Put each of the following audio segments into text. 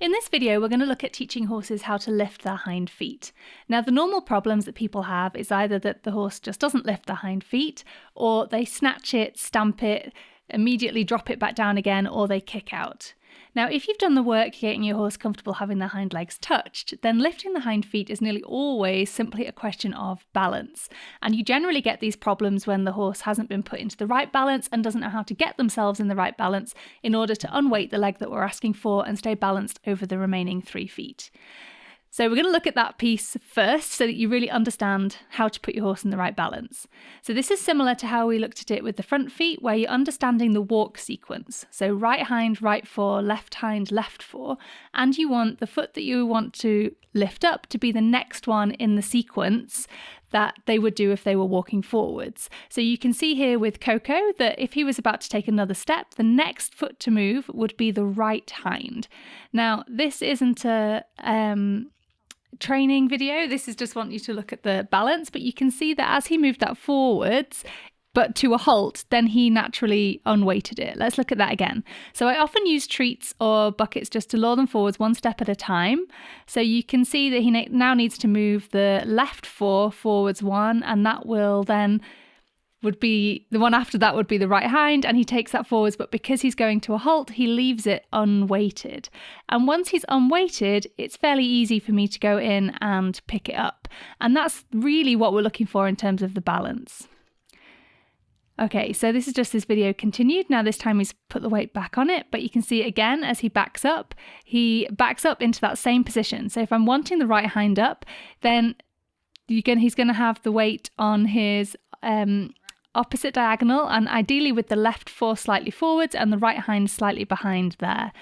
In this video, we're going to look at teaching horses how to lift their hind feet. Now, the normal problems that people have is either that the horse just doesn't lift their hind feet, or they snatch it, stamp it, immediately drop it back down again, or they kick out. Now, if you've done the work getting your horse comfortable having their hind legs touched, then lifting the hind feet is nearly always simply a question of balance. And you generally get these problems when the horse hasn't been put into the right balance and doesn't know how to get themselves in the right balance in order to unweight the leg that we're asking for and stay balanced over the remaining 3 feet. So we're going to look at that piece first so that you really understand how to put your horse in the right balance. So this is similar to how we looked at it with the front feet, where you're understanding the walk sequence. So right hind, right fore, left hind, left fore, and you want the foot that you want to lift up to be the next one in the sequence that they would do if they were walking forwards. So you can see here with Coco that if he was about to take another step, the next foot to move would be the right hind. Now, this isn't a training video, this is just want you to look at the balance, but you can see that as he moved that forwards but to a halt, then he naturally unweighted it. Let's look at that again. So I often use treats or buckets just to lure them forwards one step at a time. So you can see that he now needs to move the left fore forwards one, and that will then would be the one after that would be the right hind, and he takes that forwards, but because he's going to a halt, he leaves it unweighted. And once he's unweighted, it's fairly easy for me to go in and pick it up. And that's really what we're looking for in terms of the balance. Okay, so this is just this video continued. Now this time he's put the weight back on it, but you can see again as he backs up into that same position. So if I'm wanting the right hind up, then he's going to have the weight on his opposite diagonal, and ideally with the left fore slightly forwards and the right hind slightly behind there.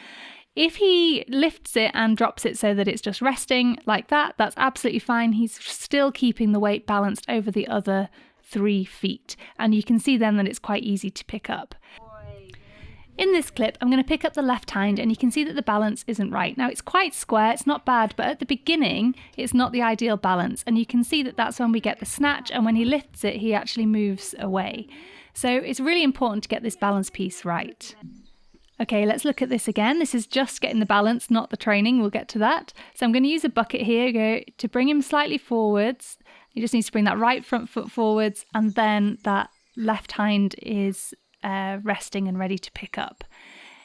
If he lifts it and drops it so that it's just resting like that, that's absolutely fine. He's still keeping the weight balanced over the other 3 feet, and you can see then that it's quite easy to pick up. In this clip, I'm going to pick up the left hind, and you can see that the balance isn't right. Now, it's quite square, it's not bad, but at the beginning, it's not the ideal balance. And you can see that that's when we get the snatch, and when he lifts it, he actually moves away. So it's really important to get this balance piece right. Okay, let's look at this again. This is just getting the balance, not the training. We'll get to that. So I'm going to use a bucket here to bring him slightly forwards. He just needs to bring that right front foot forwards, and then that left hind is resting and ready to pick up.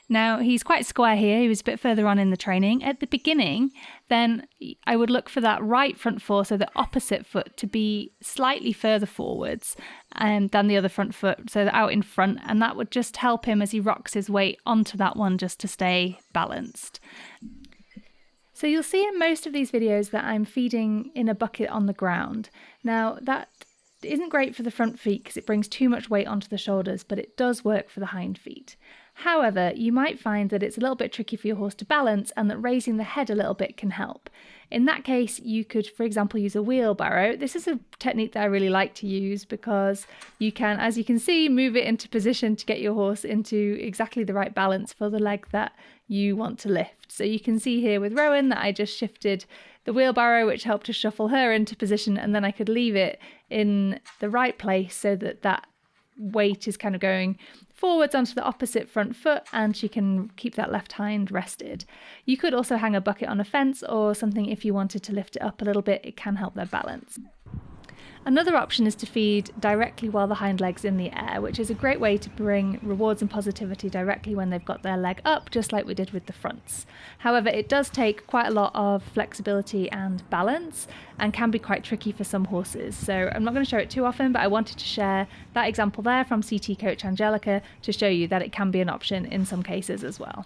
Now he's quite square here, he was a bit further on in the training. At the beginning, then I would look for that right front fore, so the opposite foot, to be slightly further forwards than the other front foot, so out in front, and that would just help him as he rocks his weight onto that one just to stay balanced. So you'll see in most of these videos that I'm feeding in a bucket on the ground. Now that isn't great for the front feet because it brings too much weight onto the shoulders, but it does work for the hind feet. However, you might find that it's a little bit tricky for your horse to balance, and that raising the head a little bit can help. In that case, you could, for example, use a wheelbarrow. This is a technique that I really like to use because you can, as you can see, move it into position to get your horse into exactly the right balance for the leg that you want to lift. So you can see here with Rowan that I just shifted the wheelbarrow, which helped to shuffle her into position, and then I could leave it in the right place so that that weight is kind of going forwards onto the opposite front foot, and she can keep that left hind rested. You could also hang a bucket on a fence or something if you wanted to lift it up a little bit. It can help their balance. Another option is to feed directly while the hind leg's in the air, which is a great way to bring rewards and positivity directly when they've got their leg up, just like we did with the fronts. However, it does take quite a lot of flexibility and balance and can be quite tricky for some horses. So I'm not going to show it too often, but I wanted to share that example there from CT coach Angelica to show you that it can be an option in some cases as well.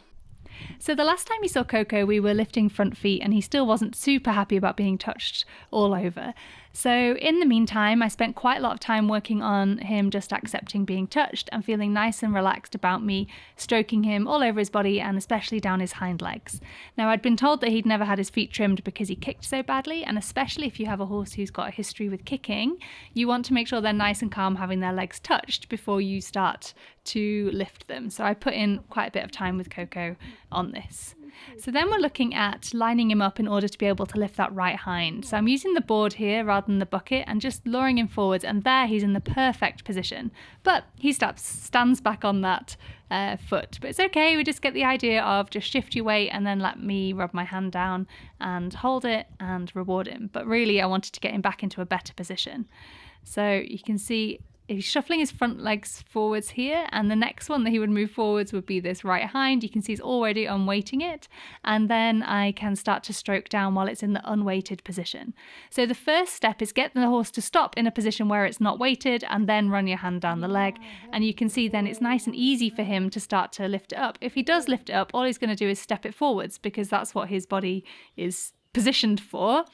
So the last time you saw Coco, we were lifting front feet and he still wasn't super happy about being touched all over. So in the meantime, I spent quite a lot of time working on him just accepting being touched and feeling nice and relaxed about me stroking him all over his body and especially down his hind legs. Now, I'd been told that he'd never had his feet trimmed because he kicked so badly, and especially if you have a horse who's got a history with kicking, you want to make sure they're nice and calm having their legs touched before you start to lift them. So I put in quite a bit of time with Coco on this. So then we're looking at lining him up in order to be able to lift that right hind. So I'm using the board here rather than the bucket and just luring him forwards, and there he's in the perfect position. But he stands back on that foot. But it's okay, we just get the idea of just shift your weight and then let me rub my hand down and hold it and reward him. But really I wanted to get him back into a better position. So you can see he's shuffling his front legs forwards here, and the next one that he would move forwards would be this right hind. You can see he's already unweighting it, and then I can start to stroke down while it's in the unweighted position. So the first step is get the horse to stop in a position where it's not weighted, and then run your hand down the leg, and you can see then it's nice and easy for him to start to lift it up. If he does lift it up, all he's going to do is step it forwards because that's what his body is positioned for.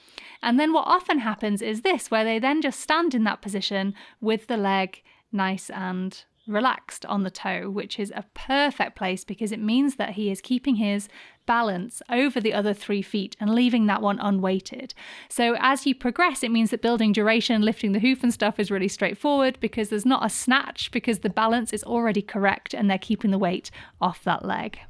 And then what often happens is this, where they then just stand in that position with the leg nice and relaxed on the toe, which is a perfect place because it means that he is keeping his balance over the other 3 feet and leaving that one unweighted. So as you progress, it means that building duration, lifting the hoof and stuff is really straightforward because there's not a snatch, because the balance is already correct and they're keeping the weight off that leg.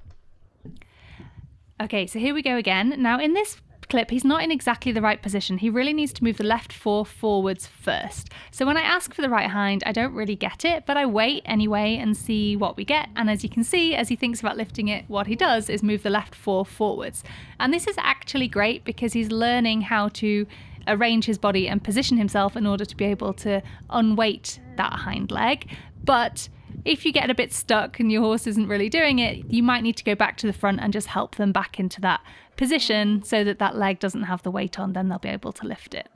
Okay, so here we go again. Now in this clip, he's not in exactly the right position. He really needs to move the left fore forwards first. So when I ask for the right hind, I don't really get it, but I wait anyway and see what we get. And as you can see, as he thinks about lifting it, what he does is move the left fore forwards. And this is actually great because he's learning how to arrange his body and position himself in order to be able to unweight that hind leg. But if you get a bit stuck and your horse isn't really doing it, you might need to go back to the front and just help them back into that position so that that leg doesn't have the weight on, then they'll be able to lift it.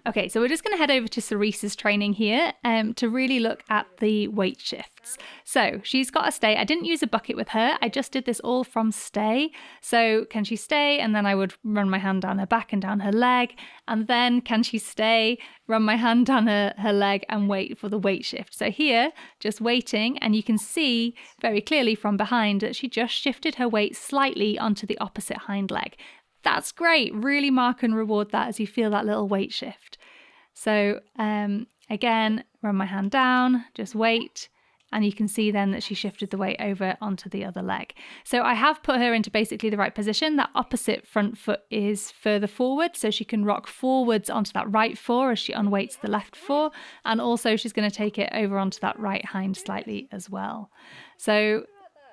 Okay, so we're just going to head over to Ceresa's training here to really look at the weight shifts. So she's got a stay. I didn't use a bucket with her. I just did this all from stay. So can she stay? And then I would run my hand down her back and down her leg. And then can she stay? Run my hand down her leg and wait for the weight shift. So here, just waiting, and you can see very clearly from behind that she just shifted her weight slightly onto the opposite hind leg. That's great. Really mark and reward that as you feel that little weight shift. So again, run my hand down, just wait, and you can see then that she shifted the weight over onto the other leg. So I have put her into basically the right position. That opposite front foot is further forward, so she can rock forwards onto that right fore as she unweights the left fore, and also she's going to take it over onto that right hind slightly as well. So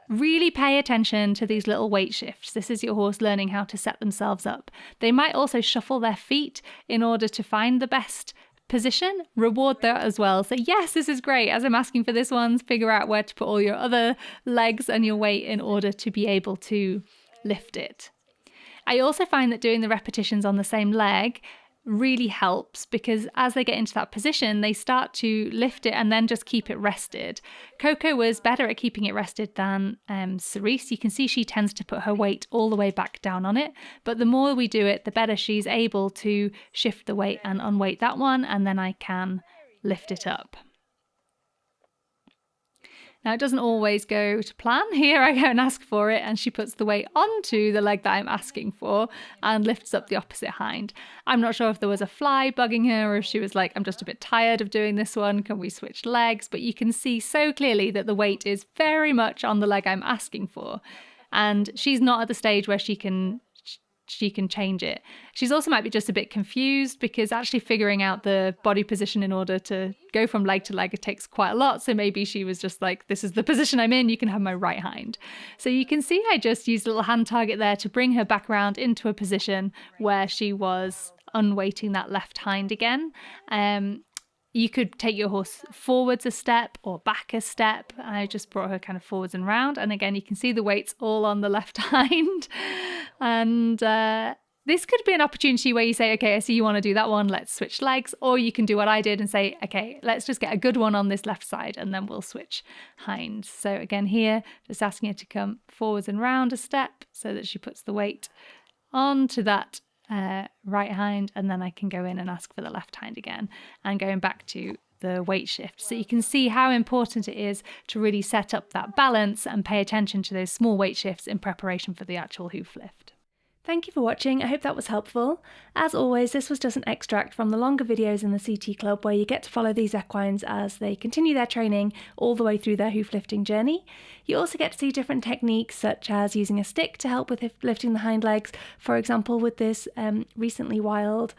really pay attention to these little weight shifts. This is your horse learning how to set themselves up. They might also shuffle their feet in order to find the best position. Reward that as well. So yes, this is great. As I'm asking for this one, figure out where to put all your other legs and your weight in order to be able to lift it. I also find that doing the repetitions on the same leg really helps because as they get into that position, they start to lift it and then just keep it rested. Coco was better at keeping it rested than Cerise. You can see she tends to put her weight all the way back down on it, but the more we do it, the better she's able to shift the weight and unweight that one, and then I can lift it up. Now, it doesn't always go to plan. Here I go and ask for it, and she puts the weight onto the leg that I'm asking for and lifts up the opposite hind. I'm not sure if there was a fly bugging her or if she was like, I'm just a bit tired of doing this one. Can we switch legs? But you can see so clearly that the weight is very much on the leg I'm asking for. And she's not at the stage where she can change it. She's also might be just a bit confused because actually figuring out the body position in order to go from leg to leg, it takes quite a lot. So maybe she was just like, this is the position I'm in, you can have my right hind. So you can see I just used a little hand target there to bring her back around into a position where she was unweighting that left hind again. You could take your horse forwards a step or back a step. I just brought her kind of forwards and round. And again, you can see the weights all on the left hind. And this could be an opportunity where you say, okay, I see you want to do that one. Let's switch legs. Or you can do what I did and say, okay, let's just get a good one on this left side and then we'll switch hinds. So again, here, just asking her to come forwards and round a step so that she puts the weight onto that right hind, and then I can go in and ask for the left hind again and going back to the weight shift. So you can see how important it is to really set up that balance and pay attention to those small weight shifts in preparation for the actual hoof lift. Thank you for watching. I hope that was helpful. As always, this was just an extract from the longer videos in the CT Club where you get to follow these equines as they continue their training all the way through their hoof lifting journey. You also get to see different techniques such as using a stick to help with lifting the hind legs, for example with this recently wild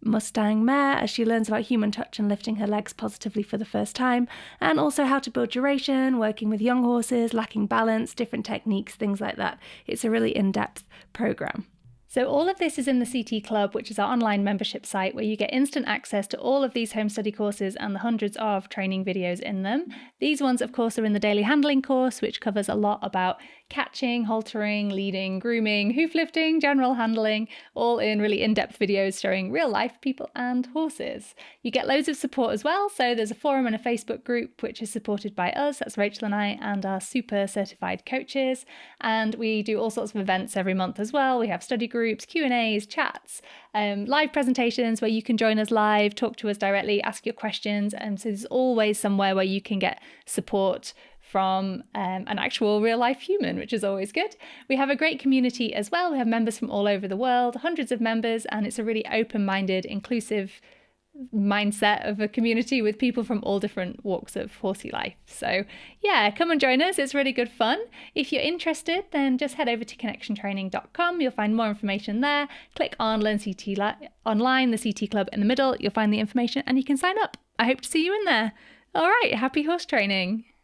Mustang mare as she learns about human touch and lifting her legs positively for the first time, and also how to build duration, working with young horses, lacking balance, different techniques, things like that. It's a really in-depth program. So all of this is in the CT Club, which is our online membership site where you get instant access to all of these home study courses and the hundreds of training videos in them. These ones, of course, are in the daily handling course, which covers a lot about catching, haltering, leading, grooming, hoof lifting, general handling, all in really in-depth videos showing real life people and horses. You get loads of support as well. So there's a forum and a Facebook group, which is supported by us. That's Rachel and I and our super certified coaches. And we do all sorts of events every month as well. We have study groups, Q&As, chats, live presentations where you can join us live, talk to us directly, ask your questions. And so there's always somewhere where you can get support from an actual real life human, which is always good. We have a great community as well. We have members from all over the world, hundreds of members, and it's a really open-minded, inclusive mindset of a community with people from all different walks of horsey life. So yeah, come and join us. It's really good fun. If you're interested, then just head over to connectiontraining.com. You'll find more information there. Click on Learn CT Online, the CT Club in the middle. You'll find the information and you can sign up. I hope to see you in there. All right, happy horse training.